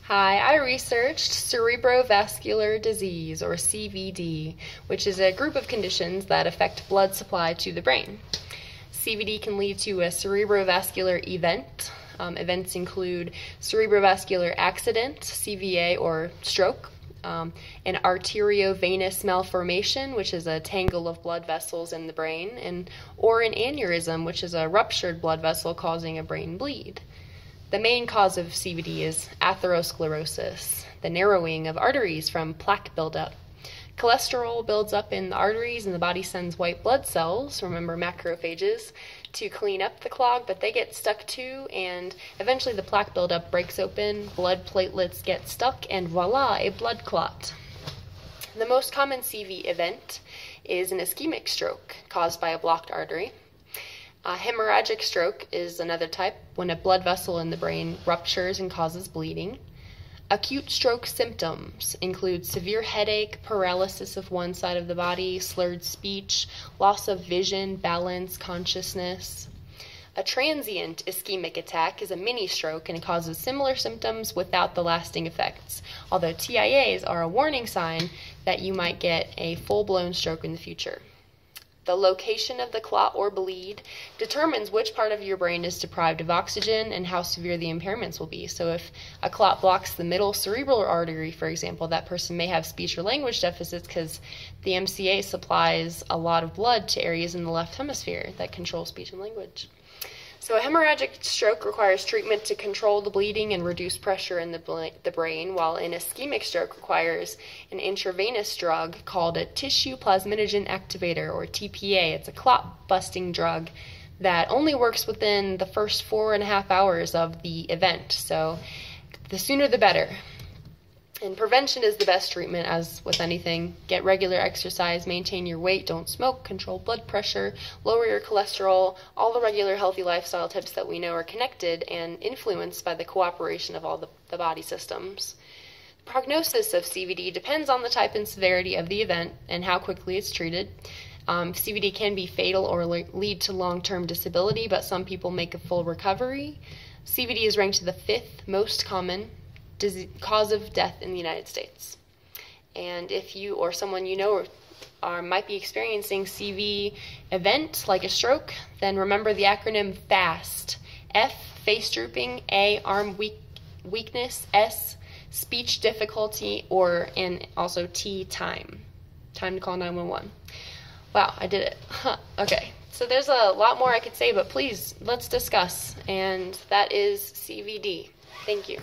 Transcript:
Hi, I researched cerebrovascular disease, or CVD, which is a group of conditions that affect blood supply to the brain. CVD can lead to a cerebrovascular event. Events include cerebrovascular accident, CVA, or stroke, an arteriovenous malformation, which is a tangle of blood vessels in the brain, or an aneurysm, which is a ruptured blood vessel causing a brain bleed. The main cause of CVD is atherosclerosis, the narrowing of arteries from plaque buildup. Cholesterol builds up in the arteries and the body sends white blood cells, remember macrophages, to clean up the clog, but they get stuck too, and eventually the plaque buildup breaks open, blood platelets get stuck, and voila, a blood clot. The most common CV event is an ischemic stroke caused by a blocked artery. Hemorrhagic stroke is another type, when a blood vessel in the brain ruptures and causes bleeding. Acute stroke symptoms include severe headache, paralysis of one side of the body, slurred speech, loss of vision, balance, consciousness. A transient ischemic attack is a mini stroke and it causes similar symptoms without the lasting effects, although TIAs are a warning sign that you might get a full-blown stroke in the future. The location of the clot or bleed determines which part of your brain is deprived of oxygen and how severe the impairments will be. So if a clot blocks the middle cerebral artery, for example, that person may have speech or language deficits because the MCA supplies a lot of blood to areas in the left hemisphere that control speech and language. So a hemorrhagic stroke requires treatment to control the bleeding and reduce pressure in the brain, while an ischemic stroke requires an intravenous drug called a tissue plasminogen activator, or TPA. It's a clot-busting drug that only works within the first 4.5 hours of the event, so the sooner the better. And prevention is the best treatment, as with anything. Get regular exercise, maintain your weight, don't smoke, control blood pressure, lower your cholesterol, all the regular healthy lifestyle tips that we know are connected and influenced by the cooperation of all the body systems. The prognosis of CVD depends on the type and severity of the event and how quickly it's treated. CVD can be fatal or lead to long-term disability, but some people make a full recovery. CVD is ranked the 5th most common cause of death in the United States. And if you or someone you know might be experiencing CV event like a stroke, then remember the acronym FAST. F, face drooping, A, arm weakness, S, speech difficulty, and also T, time to call 911. Wow, I did it. Okay, so there's a lot more I could say, but please, let's discuss. And that is CVD. Thank you.